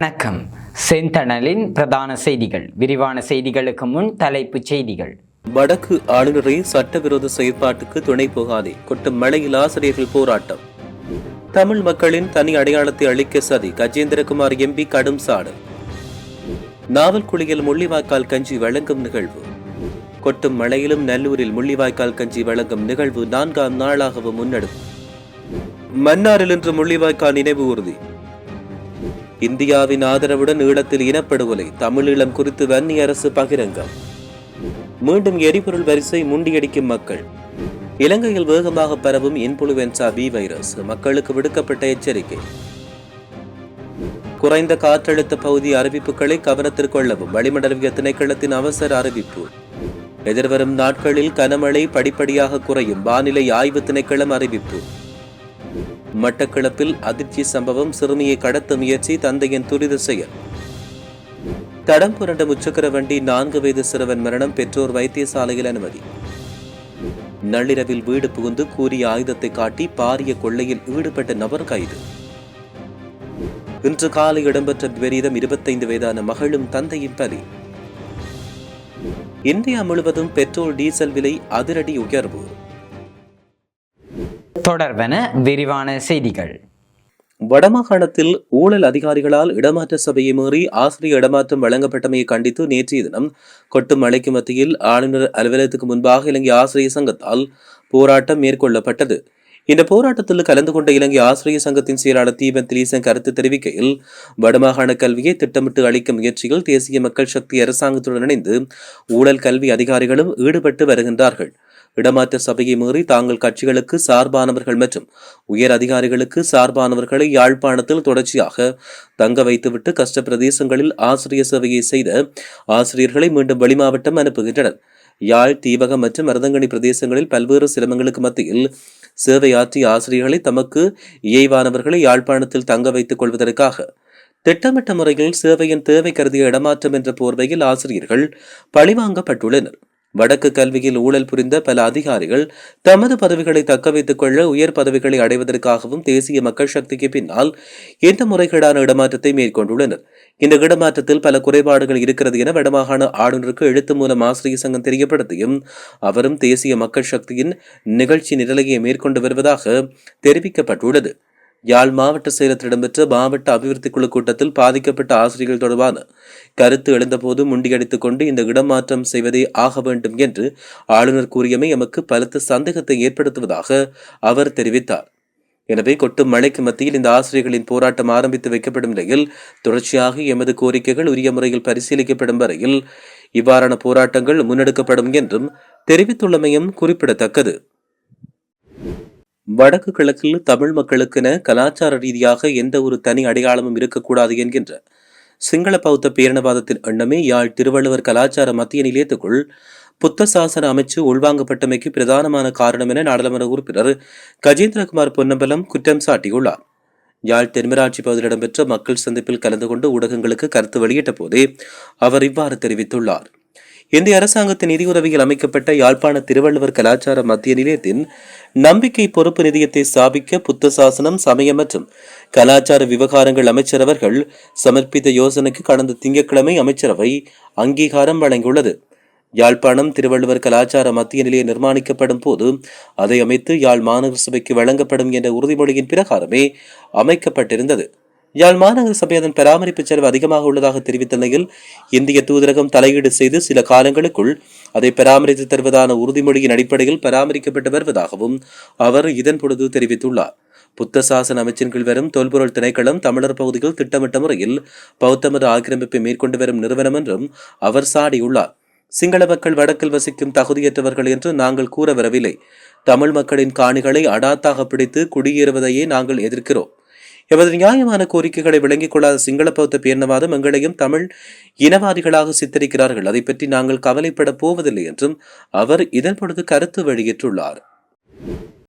வணக்கம். செந்தணலின் பிரதான செய்திகள். விரிவான செய்திகளுக்கு முன் தலைப்புச் செய்திகள். வடக்கு ஆளுநரை சட்டவிரோத செயற்பாட்டுக்கு துணை போகாதே, கொட்டும் மழையில் ஆசிரியர்கள் போராட்டம். தமிழ் மக்களின் தனி அடையாளத்தை அளிக்க சதி, கஜேந்திரகுமார் எம்பி கடும் சாடல். நாவல்குழியில் முள்ளிவாய்க்கால் கஞ்சி வழங்கும் நிகழ்வு. கொட்டும் மழையிலும் நல்லூரில் முள்ளிவாய்க்கால் கஞ்சி வழங்கும் நிகழ்வு 4ஆம் நாளாகவும் முன்னெடுப்பு. மன்னாரில் இன்று முள்ளிவாய்க்கால் நினைவு ஊர்தி. இந்தியாவின் ஆதரவுடன் ஈழத்தில் இனப்படுகொலை, தமிழீழம் குறித்து வன்னி அரசு பகிரங்கம். மீண்டும் எரிபொருள் வரிசை முண்டியடிக்கும் மக்கள். இலங்கையில் வேகமாக பரவும் இன்ஃபுளுவென்சா பி வைரஸ், மக்களுக்கு விடுக்கப்பட்ட எச்சரிக்கை. குறைந்த காற்றழுத்த பகுதி அறிவிப்புகளை கவனத்திற்கொள்ளவும் வளிமண்டலவியல் திணைக்களத்தின் அவசர அறிவிப்பு. எதிர்வரும் நாட்களில் கனமழை படிப்படியாக குறையும், வானிலை ஆய்வு திணைக்களம் அறிவிப்பு. மட்டக்களப்பில் அதிர்ச்சி சம்பவம், சிறுமியை கடத்த முயற்சி, தந்தையின் துரித செயல். தடம் புரண்ட முச்சக்கர வண்டி, 4 வயது சிறுவன் மரணம், பெற்றோர் வைத்தியசாலையில் அனுமதி. நள்ளிரவில் வீடு புகுந்து கூறிய ஆயுதத்தை காட்டி பாரிய கொள்ளையில் ஈடுபட்ட நபர் கைது. இன்று காலை இடம்பெற்ற விபரீதம், 25 வயதான மகளும் தந்தையும் பலி. இந்தியா முழுவதும் பெட்ரோல் டீசல் விலை அதிரடி உயர்வு. தொடர்பென விரிவான செய்திகள். வடமாகாணத்தில் ஊழல் அதிகாரிகளால் இடமாற்ற சபையை மீறி ஆசிரியர் இடமாற்றம் வழங்கப்பட்டமையை கண்டித்து நேற்றைய தினம் கொட்டும் மழைக்கு மத்தியில் ஆளுநர் அலுவலகத்துக்கு முன்பாக இலங்கை ஆசிரியர் சங்கத்தால் போராட்டம் மேற்கொள்ளப்பட்டது. இந்த போராட்டத்தில் கலந்து கொண்ட இலங்கை ஆசிரியர் சங்கத்தின் செயலாளர் தீபன் திலீசன் கருத்து தெரிவிக்கையில், வடமாகாண கல்வியை திட்டமிட்டு அளிக்கும் முயற்சிகள் தேசிய மக்கள் சக்தி அரசாங்கத்துடன் இணைந்து ஊழல் கல்வி அதிகாரிகளும் ஈடுபட்டு வருகின்றார்கள். இடமாற்ற சபையை மீறி தாங்கள் கட்சிகளுக்கு சார்பானவர்கள் மற்றும் உயர் அதிகாரிகளுக்கு சார்பானவர்களை யாழ்ப்பாணத்தில் தொடர்ச்சியாக தங்க வைத்துவிட்டு கஷ்ட பிரதேசங்களில் ஆசிரியர் சேவையை செய்த ஆசிரியர்களை மீண்டும் வெளிமாவட்டம் அனுப்புகின்றனர். யாழ், தீவகம் மற்றும் மருதங்கனி பிரதேசங்களில் பல்வேறு சிரமங்களுக்கு மத்தியில் சேவையாற்றிய ஆசிரியர்களை தமக்கு இயைவானவர்களை யாழ்ப்பாணத்தில் தங்க வைத்துக் கொள்வதற்காக திட்டமிட்ட முறையில் சேவையின் தேவை கருதிய இடமாற்றம் என்ற போர்வையில் ஆசிரியர்கள் பழிவாங்கப்பட்டுள்ளனர். வடக்கு கல்வியில் ஊழல் புரிந்த பல அதிகாரிகள் தமது பதவிகளை தக்க வைத்துக் கொள்ள உயர் பதவிகளை அடைவதற்காகவும் தேசிய மக்கள் சக்திக்கு பின்னால் இந்த முறைகேடான இடமாற்றத்தை மேற்கொண்டுள்ளனர். இந்த இடமாற்றத்தில் பல குறைபாடுகள் இருக்கிறது என வடமாகாண ஆளுநருக்கு எழுத்து மூலம் ஆசிரியர் சங்கம் தெரியப்படுத்தியும் அவரும் தேசிய மக்கள் சக்தியின் நிகழ்ச்சி நிரலையை மேற்கொண்டு வருவதாக தெரிவிக்கப்பட்டுள்ளது. யாழ் மாவட்ட செயலத்தில் இடம்பெற்ற மாவட்ட அபிவிருத்தி குழு கூட்டத்தில் பாதிக்கப்பட்ட ஆசிரியர்கள் தொடர்பான கருத்து எழுந்தபோது முண்டியடித்துக் கொண்டு இந்த இடமாற்றம் செய்வதே ஆக வேண்டும் என்று ஆளுநர் கூறியமை எமக்கு பலத்த சந்தேகத்தை ஏற்படுத்துவதாக அவர் தெரிவித்தார். எனவே கொட்டும் மழைக்கு மத்தியில் இந்த ஆசிரியர்களின் போராட்டம் ஆரம்பித்து வைக்கப்படும் நிலையில் தொடர்ச்சியாக எமது கோரிக்கைகள் உரிய முறையில் பரிசீலிக்கப்படும் வரையில் இவ்வாறான போராட்டங்கள் முன்னெடுக்கப்படும் என்றும் தெரிவித்துள்ளமையும் குறிப்பிடத்தக்கது. வடக்கு கிழக்கில் தமிழ் மக்களுக்கென கலாச்சார ரீதியாக எந்த ஒரு தனி அடையாளமும் இருக்கக்கூடாது என்கின்ற சிங்கள பௌத்த பேரணவாதத்தின் எண்ணமே யாழ் திருவள்ளுவர் கலாச்சார மத்திய நிலையத்துக்குள் புத்த சாசன அமைச்சு உள்வாங்கப்பட்டமைக்கு பிரதானமான காரணம் என நாடாளுமன்ற உறுப்பினர் கஜேந்திரகுமார் பொன்னம்பலம் குற்றம் சாட்டியுள்ளார். யாழ் தென்மராட்சி பகுதியில் இடம்பெற்ற மக்கள் சந்திப்பில் கலந்து கொண்டு ஊடகங்களுக்கு கருத்து வெளியிட்ட போதே அவர் இவ்வாறு தெரிவித்துள்ளார். இந்திய அரசாங்கத்தின் நிதியுதவியில் அமைக்கப்பட்ட யாழ்ப்பாண திருவள்ளுவர் கலாச்சார மத்திய நிலையத்தின் நம்பிக்கை பொறுப்பு நிதியத்தை ஸ்தாபிக்க புத்த சாசனம், சமய மற்றும் கலாச்சார விவகாரங்கள் அமைச்சர் அவர்கள் சமர்ப்பித்த யோசனைக்கு கடந்த திங்கட்கிழமை அமைச்சரவை அங்கீகாரம் வழங்கியுள்ளது. யாழ்ப்பாணம் திருவள்ளுவர் கலாச்சார மத்திய நிலையம் நிர்மாணிக்கப்படும் போது அதை அமைத்து யாழ் மாநகர சபைக்கு வழங்கப்படும் என்ற உறுதிமொழியின் பிரகாரமே அமைக்கப்பட்டிருந்தது. யாழ் மாநகர சபை அதன் பராமரிப்பு செலவு அதிகமாக உள்ளதாக தெரிவித்த நிலையில் இந்திய தூதரகம் தலையீடு செய்து சில காலங்களுக்குள் அதை பராமரித்து தருவதான உறுதிமொழியின் அடிப்படையில் பராமரிக்கப்பட்டு வருவதாகவும் அவர் இதன் பொழுது தெரிவித்துள்ளார். புத்த சாசன அமைச்சின் கீழ் வரும் தொல்பொருள் திணைக்களம் தமிழர் பகுதியில் திட்டமிட்ட முறையில் பௌத்த மத ஆக்கிரமிப்பை மேற்கொண்டு வரும் நிறுவனம் என்றும் அவர் சாடியுள்ளார். சிங்கள மக்கள் வடக்கில் வசிக்கும் தகுதியற்றவர்கள் என்று நாங்கள் கூற வரவில்லை. தமிழ் மக்களின் காணிகளை அடாத்தாக பிடித்து குடியேறுவதையே நாங்கள் எதிர்க்கிறோம். எமது நியாயமான கோரிக்கைகளை விளங்கிக் கொள்ளாத சிங்கள பௌத்த பேரணவாதம் எங்களையும் தமிழ் இனவாதிகளாக சித்தரிக்கிறார்கள். அதை பற்றி நாங்கள் கவலைப்பட போவதில்லை என்றும் அவர் இதன் பொழுது கருத்து வெளியிட்டுள்ளார்.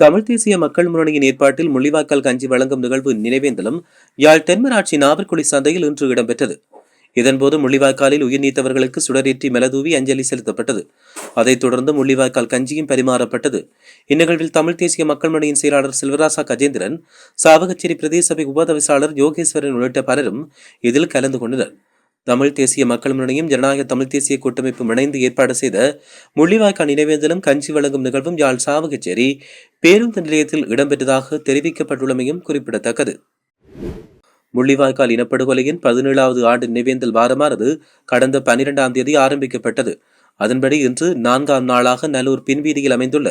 தமிழ் தேசிய மக்கள் முன்னணியின் ஏற்பாட்டில் முள்ளிவாய்க்கால் கஞ்சி வழங்கும் நிகழ்வு நினைவேந்தலும் யாழ் தென்மராட்சி நாவற்குழி சந்தையில் இன்று இடம்பெற்றது. இதன்போது முள்ளிவாய்க்காலில் உயிர் நீத்தவர்களுக்கு சுடரேற்றி மெலதூவி அஞ்சலி செலுத்தப்பட்டது. அதைத் தொடர்ந்து முள்ளிவாய்க்கால் கஞ்சியும் பரிமாறப்பட்டது. இந்நிகழ்வில் தமிழ் தேசிய மக்கள் முன்னணியின் செயலாளர் செல்வராசா கஜேந்திரன், சாவகச்சேரி பிரதேச சபை உபதவிசாளர் யோகேஸ்வரன் உள்ளிட்ட பலரும் இதில் கலந்து கொண்டனர். தமிழ் தேசிய மக்கள் முன்னணியும் ஜனநாயக தமிழ் தேசிய கூட்டமைப்பும் இணைந்து ஏற்பாடு செய்த முள்ளிவாய்க்கால் நினைவேந்தலும் கஞ்சி வழங்கும் நிகழ்வும் யாழ் சாவகச்சேரி பேருந்து நிலையத்தில் இடம்பெற்றதாக தெரிவிக்கப்பட்டுள்ளமையும் குறிப்பிடத்தக்கது. முள்ளிவாய்க்கால் இனப்படுகொலையின் 17வது ஆண்டு நினைவேந்தல் வாரமானது கடந்த 12ஆம் தேதி ஆரம்பிக்கப்பட்டது. அதன்படி இன்று 4ஆம் நாளாக நல்லூர் பின்வீதியில் அமைந்துள்ள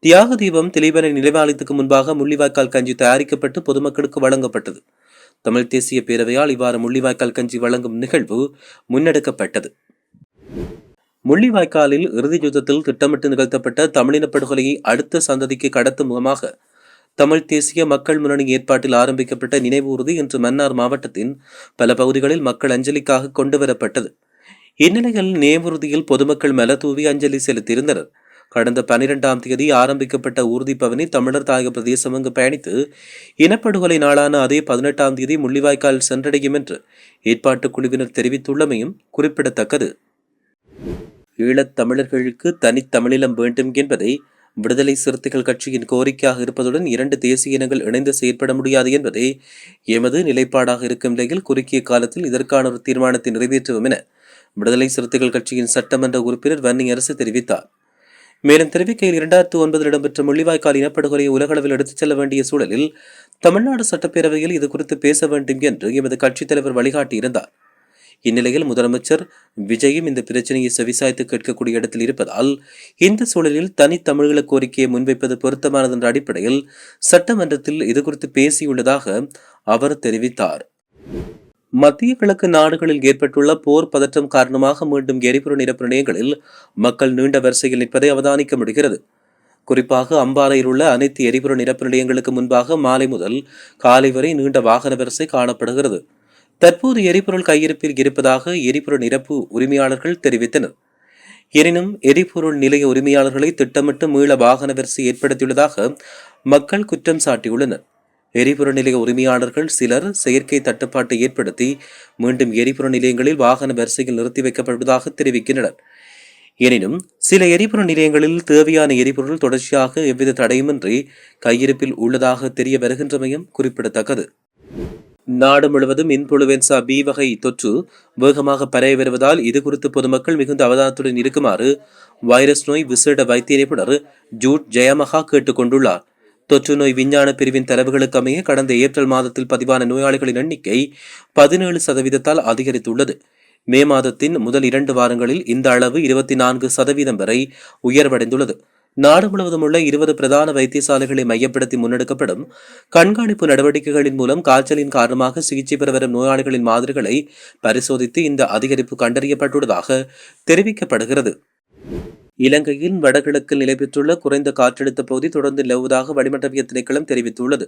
தியாக தீபம் திலீபனை நினைவாலயத்துக்கு முன்பாக முள்ளிவாய்க்கால் கஞ்சி தயாரிக்கப்பட்டு பொதுமக்களுக்கு வழங்கப்பட்டது. தமிழ் தேசிய பேரவையால் இவ்வாறு முள்ளிவாய்க்கால் கஞ்சி வழங்கும் நிகழ்வு முன்னெடுக்கப்பட்டது. முள்ளிவாய்க்காலில் இறுதி யுத்தத்தில் திட்டமிட்டு நிகழ்த்தப்பட்ட தமிழினப்படுகொலையை அடுத்த சந்ததிக்கு கடத்தும் முகமாக தமிழ் தேசிய மக்கள் முன்னணி ஏற்பாட்டில் ஆரம்பிக்கப்பட்ட நினைவு ஊர்தி இன்று மன்னார் மாவட்டத்தின் பல பகுதிகளில் மக்கள் அஞ்சலிக்காக கொண்டுவரப்பட்டது. இந்நிலையில் நினைவுறுதியில் பொதுமக்கள் மலதூவி அஞ்சலி செலுத்தியிருந்தனர். கடந்த 12ஆம் தேதி ஆரம்பிக்கப்பட்ட ஊர்தி பவனி தமிழர் தாயக பிரதேசம் அங்கு பயணித்து இனப்படுகொலை நாளான அதே 18ஆம் தேதி முள்ளிவாய்க்கால் சென்றடையும் என்று ஏற்பாட்டுக் குழுவினர் தெரிவித்துள்ளமையும் குறிப்பிடத்தக்கது. ஈழத் தமிழர்களுக்கு தனித்தமிழிலம் வேண்டும் என்பதை விடுதலை சிறுத்தைகள் கட்சியின் கோரிக்கையாக இருப்பதுடன் 2 தேசிய இனங்கள் இணைந்து செயற்பட முடியாது என்பதே எமது நிலைப்பாடாக இருக்கும் நிலையில் குறுகிய காலத்தில் இதற்கான ஒரு தீர்மானத்தை நிறைவேற்றுவோம் என விடுதலை சிறுத்தைகள் கட்சியின் சட்டமன்ற உறுப்பினர் வன்னியரசு தெரிவித்தார். மேலும் தெரிவிக்கையில் 2009 இடம்பெற்ற முள்ளிவாய்க்கால் இனப்படுகொலையை உலகளவில் எடுத்துச் செல்ல வேண்டிய சூழலில் தமிழ்நாடு சட்டப்பேரவையில் இது குறித்து பேச வேண்டும் என்று எமது கட்சித் தலைவர் வழிகாட்டியிருந்தார். இந்நிலையில் முதலமைச்சர் விஜயும் இந்த பிரச்சனையை செவிசாய்த்து கேட்கக்கூடிய இடத்தில் இருப்பதால் இந்த சூழலில் தனித்தமிழீழ கோரிக்கையை முன்வைப்பது பொருத்தமானது என்ற அடிப்படையில் சட்டமன்றத்தில் இது குறித்து பேசியுள்ளதாக அவர் தெரிவித்தார். மத்திய கிழக்கு நாடுகளில் ஏற்பட்டுள்ள போர் பதற்றம் காரணமாக மீண்டும் எரிபொருள் நிரப்பு நிலையங்களில் மக்கள் நீண்ட வரிசையில் நிற்பதை அவதானிக்க முடிகிறது. குறிப்பாக அம்பாறையில் உள்ள அனைத்து எரிபொருள் நிரப்பு நிலையங்களுக்கு முன்பாக மாலை முதல் காலை வரை நீண்ட வாகன வரிசை காணப்படுகிறது. தற்போது எரிபொருள் கையிருப்பில் இருப்பதாக எரிபொருள் நிரப்பு உரிமையாளர்கள் தெரிவித்தனர். எனினும் எரிபொருள் நிலைய உரிமையாளர்களை திட்டமிட்டு மீள வாகன வரிசை ஏற்படுத்தியுள்ளதாக மக்கள் குற்றம் சாட்டியுள்ளனர். எரிபொருள் நிலைய உரிமையாளர்கள் சிலர் செயற்கை தட்டுப்பாட்டை ஏற்படுத்தி மீண்டும் எரிபொருள் நிலையங்களில் வாகன வரிசையில் நிறுத்தி வைக்கப்படுவதாக தெரிவிக்கின்றனர். எனினும் சில எரிபொருள் நிலையங்களில் தேவையான எரிபொருள் தொடர்ச்சியாக எவ்வித தடையுமின்றி கையிருப்பில் உள்ளதாக தெரிய வருகின்றமையும் குறிப்பிடத்தக்கது. நாடு முழுவதும் இன்ஃபுளுவென்சா பி வகை தொற்று வேகமாக பரவி வருவதால் இதுகுறித்து பொதுமக்கள் மிகுந்த அவதானத்துடன் இருக்குமாறு வைரஸ் நோய் விசேட வைத்திய நிபுணர் ஜூட் ஜெயமகா கேட்டுக் கொண்டுள்ளார். தொற்று நோய் விஞ்ஞான பிரிவின் தரவுகளுக்கு அமைய கடந்த ஏப்ரல் மாதத்தில் பதிவான நோயாளிகளின் எண்ணிக்கை 17% அதிகரித்துள்ளது. மே மாதத்தின் முதல் 2 வாரங்களில் இந்த அளவு 24% வரை உயர்வடைந்துள்ளது. நாடு முழுவதும் உள்ள 20 பிரதான வைத்தியசாலைகளை மையப்படுத்தி முன்னெடுக்கப்படும் கண்காணிப்பு நடவடிக்கைகளின் மூலம் காய்ச்சலின் காரணமாக சிகிச்சை பெற வரும் நோயாளிகளின் மாதிரிகளை பரிசோதித்து இந்த அதிகரிப்பு கண்டறியப்பட்டுள்ளதாக தெரிவிக்கப்படுகிறது. இலங்கையின் வடகிழக்கில் நிலை பெற்றுள்ள குறைந்த காற்றழுத்த பகுதி தொடர்ந்து நிலவுவதாக வளிமண்டலவியல் திணைக்களம் தெரிவித்துள்ளது.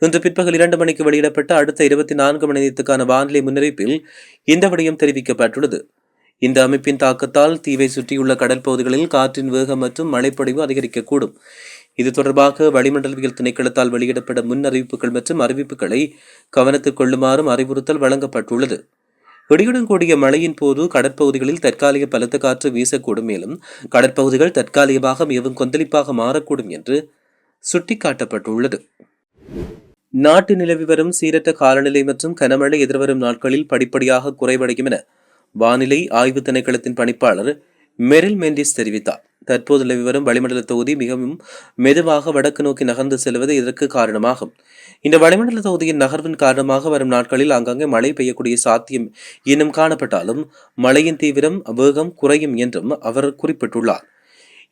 இன்று பிற்பகல் 2 மணிக்கு வெளியிடப்பட்ட அடுத்த 24 மணி நேரத்துக்கான வானிலை முன்னறிவிப்பில் இந்த விடயம் தெரிவிக்கப்பட்டுள்ளது. இந்த அமைப்பின் தாக்கத்தால் தீவை சுற்றியுள்ள கடல் பகுதிகளில் காற்றின் வேகம் மற்றும் மழைப்பொழிவு அதிகரிக்கக்கூடும். இது தொடர்பாக வளிமண்டலவியல் திணைக்களத்தால் வெளியிடப்பட்ட முன் அறிவிப்புகள் மற்றும் அறிவிப்புகளை கவனத்தில் கொள்ளுமாறும் அறிவுறுத்தல் வழங்கப்பட்டுள்ளது. இடியுடன் கூடிய மழையின் போது கடற்பகுதிகளில் தற்காலிக பலத்த காற்று வீசக்கூடும். மேலும் கடற்பகுதிகள் தற்காலிகமாக மிகவும் கொந்தளிப்பாக மாறக்கூடும் என்று சுட்டிக்காட்டப்பட்டுள்ளது. நாட்டு நிலவி வரும் சீரற்ற காலநிலை மற்றும் கனமழை எதிர்வரும் நாட்களில் படிப்படியாக குறைவடையும் என வானிலை ஆய்வு திணைக்களத்தின் பணிப்பாளர் மெரில் மெண்டிஸ் தெரிவித்தார். தற்போது நிலவி வரும் வளிமண்டல தொகுதி மிகவும் மெதுவாக வடக்கு நோக்கி நகர்ந்து செல்வது இதற்கு காரணமாகும். இந்த வளிமண்டல தொகுதியின் நகர்வின் காரணமாக வரும் நாட்களில் ஆங்காங்கே மழை பெய்யக்கூடிய சாத்தியம் இன்னும் காணப்பட்டாலும் மழையின் தீவிரம் வேகம் குறையும் என்றும் அவர் குறிப்பிட்டுள்ளார்.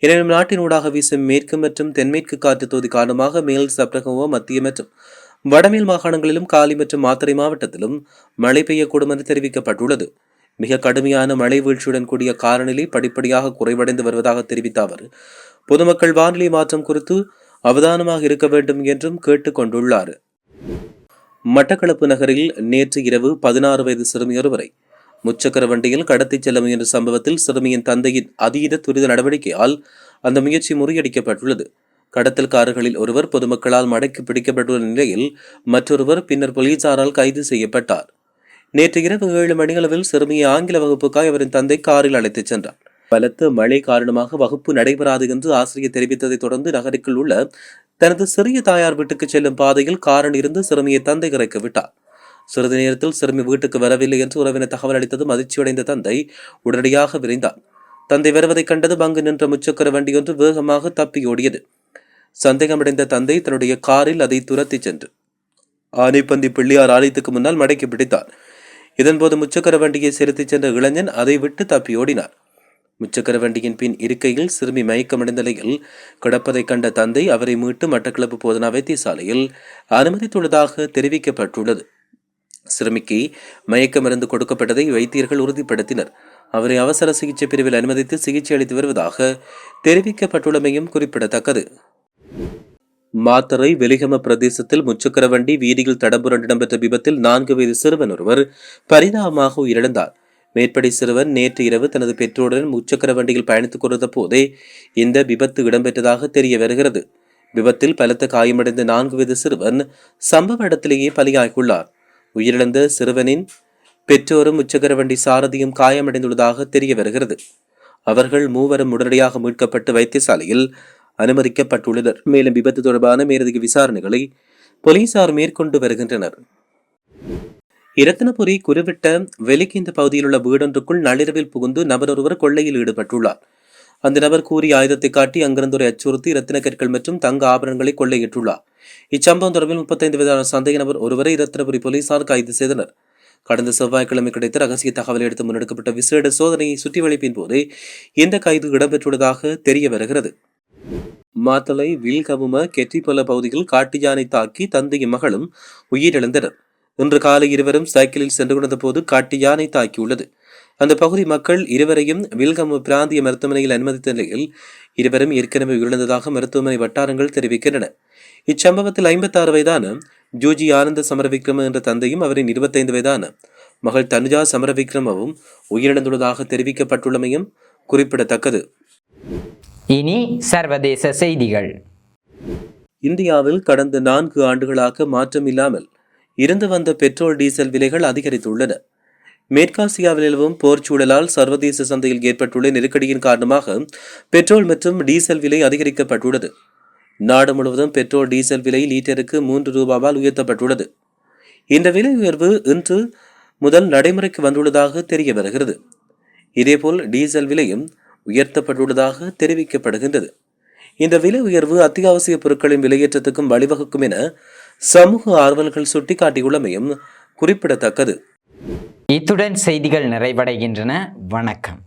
எனினும் நாட்டினூடாக வீசும் மேற்கு மற்றும் தென்மேற்கு காற்று தொகுதி காரணமாக மேல் சப்ரகமோ மத்திய மற்றும் வடமேல் மாகாணங்களிலும் காலி மற்றும் மாத்தறை மாவட்டத்திலும் மழை பெய்யக்கூடும் என்று தெரிவிக்கப்பட்டுள்ளது. மிக கடுமையான மழை வீழ்ச்சியுடன் கூடிய காலநிலை படிப்படியாக குறைவடைந்து வருவதாக தெரிவித்த அவர் பொதுமக்கள் வானிலை மாற்றம் குறித்து அவதானமாக இருக்க வேண்டும் என்றும் கேட்டுக் கொண்டுள்ளார். மட்டக்களப்பு நகரில் நேற்று இரவு 16 வயது சிறுமியொருவரை முச்சக்கர வண்டியில் கடத்திச் செல்ல முயன்ற சம்பவத்தில் சிறுமியின் தந்தையின் அதீத துரித நடவடிக்கையால் அந்த முயற்சி முறியடிக்கப்பட்டுள்ளது. கடத்தல்காரர்களில் ஒருவர் பொதுமக்களால் மடக்கி பிடிக்கப்பட்டுள்ள நிலையில் மற்றொருவர் பின்னர் போலீசாரால் கைது செய்யப்பட்டார். நேற்று இரவு 7 மணியளவில் சிறுமியை ஆங்கில வகுப்புக்காய் அவரின் தந்தை காரில் அழைத்துச் சென்றார். பலத்த மழை காரணமாக வகுப்பு நடைபெறாது என்று ஆசிரியர் தெரிவித்ததை தொடர்ந்து நகருக்குள் உள்ள தனது சிறிய தாயார் வீட்டுக்கு செல்லும் பாதையில் காரில் இருந்து சிறுமியை தந்தை இறக்கி விட்டார். சிறிது நேரத்தில் சிறுமி வீட்டுக்கு வரவில்லை என்று உறவினர் தகவல் அளித்ததும் அதிர்ச்சியடைந்த தந்தை உடனடியாக விரைந்தார். தந்தை வருவதைக் கண்டதும் அங்கு நின்ற முச்சக்கர வண்டியொன்று வேகமாக தப்பி ஓடியது. சந்தேகமடைந்த தந்தை தன்னுடைய காரில் அதை துரத்தி சென்று ஆனைப்பந்தி பிள்ளையார் ஆலயத்துக்கு முன்னால் மடக்கி பிடித்தார். இதன்போது முச்சக்கர வண்டியை செலுத்திச் சென்ற இளைஞன் அதை விட்டு தப்பி ஓடினார். முச்சக்கர வண்டியின் பின் இருக்கையில் சிறுமி மயக்கமடைந்த நிலையில் கிடப்பதைக் கண்ட தந்தை அவரை மீட்டு மட்டக்களப்பு போதனா வைத்தியசாலையில் அனுமதித்துள்ளதாக தெரிவிக்கப்பட்டுள்ளது. சிறுமிக்கு மயக்க மருந்து கொடுக்கப்பட்டதை வைத்தியர்கள் உறுதிப்படுத்தினர். அவரை அவசர சிகிச்சை பிரிவில் அனுமதித்து சிகிச்சை அளித்து வருவதாக தெரிவிக்கப்பட்டுள்ளமையும் குறிப்பிடத்தக்கது. மாத்தறை வெலிகம பிரதேசத்தில் முச்சக்கர வண்டி வீதியில் தடம்புரண்டு இடம்பெற்ற விபத்தில் 4 வயது சிறுவன் ஒருவர் பரிதாபமாக உயிரிழந்தார். மேற்படி சிறுவன் நேற்று இரவு தனது பெற்றோருடன் முச்சக்கர வண்டியில் பயணித்துக் கொண்டிருந்த போதே இந்த விபத்து இடம்பெற்றதாக தெரிய வருகிறது. விபத்தில் பலத்த காயமடைந்த 4 வயது சிறுவன் சம்பவ இடத்திலேயே பலியாகியுள்ளார். உயிரிழந்த சிறுவனின் பெற்றோரும் முச்சக்கர வண்டி சாரதியும் காயமடைந்துள்ளதாக தெரிய வருகிறது. அவர்கள் மூவரும் உடனடியாக மீட்கப்பட்டு வைத்தியசாலையில் அனுமதிக்கப்பட்டுள்ளனர். மேலும் விபத்து தொடர்பான மேலதிக விசாரணைகளை போலீசார் மேற்கொண்டு வருகின்றனர். இரத்தினபுரி குருவிட்ட வெலிக்கிந்த பகுதியில் உள்ள வீடொன்றுக்குள் நள்ளிரவில் புகுந்து நபர் ஒருவர் கொள்ளையில் ஈடுபட்டுள்ளார். அந்த நபர் கூறிய ஆயுதத்தை காட்டி அங்கிருந்தோரை அச்சுறுத்தி இரத்தின கற்கள் மற்றும் தங்க ஆபரணங்களை கொள்ளையிட்டுள்ளார். இச்சம்பவம் தொடர்பில் 35 வயதான சந்தேக நபர் ஒருவரை இரத்தினபுரி போலீசார் கைது செய்தனர். கடந்த செவ்வாய்க்கிழமை கிடைத்த ரகசிய தகவலை எடுத்து முன்னெடுக்கப்பட்ட விசேட சோதனையை சுற்றி வளைப்பின் போது இந்த கைது இடம்பெற்றுள்ளதாக தெரிய வருகிறது. மாத்தளை வில்கமும கெட்டிப்பொல பகுதியில் காட்டு யானை தாக்கி தந்தையும் மகளும் உயிரிழந்தனர். இன்று காலை இருவரும் சைக்கிளில் சென்று கொண்ட போது காட்டு யானை தாக்கியுள்ளது. அந்த பகுதி மக்கள் இருவரையும் வில்கம பிராந்திய மருத்துவமனையில் அனுமதித்த நிலையில் இருவரும் ஏற்கனவே உயிரிழந்ததாக மருத்துவமனை வட்டாரங்கள் தெரிவிக்கின்றன. இச்சம்பவத்தில் 56 வயதான ஜூஜி ஆனந்த சமரவிக்ரம என்ற தந்தையும் அவரின் 25 வயதான மகள் தனுஜா சமரவிக்ரமவும் உயிரிழந்துள்ளதாக தெரிவிக்கப்பட்டுள்ளமையும் குறிப்பிடத்தக்கது. இனி சர்வதேச செய்திகள். இந்தியாவில் கடந்த 4 ஆண்டுகளாக மாற்றமில்லாமல் இருந்து வந்த பெட்ரோல் டீசல் விலைகள் அதிகரித்துள்ளன. மேற்காசியாவில் நிலவும் போர் சூழலால் சர்வதேச சந்தையில் ஏற்பட்டுள்ள நெருக்கடியின் காரணமாக பெட்ரோல் மற்றும் டீசல் விலை அதிகரிக்கப்பட்டுள்ளது. நாடு முழுவதும் பெட்ரோல் டீசல் விலை லீட்டருக்கு 3 ரூபாவால் உயர்த்தப்பட்டுள்ளது. இந்த விலை உயர்வு இன்று முதல் நடைமுறைக்கு வந்துள்ளதாக தெரிய வருகிறது. இதேபோல் டீசல் விலையும் உயர்த்தப்பட்டுள்ளதாக தெரிவிக்கப்படுகின்றது. இந்த விலை உயர்வு அத்தியாவசிய பொருட்களின் விலையேற்றத்துக்கும் வழிவகுக்கும் என சமூக ஆர்வலர்கள் சுட்டிக்காட்டியுள்ளமையும் குறிப்பிடத்தக்கது. இத்துடன் செய்திகள் நிறைவடைகின்றன. வணக்கம்.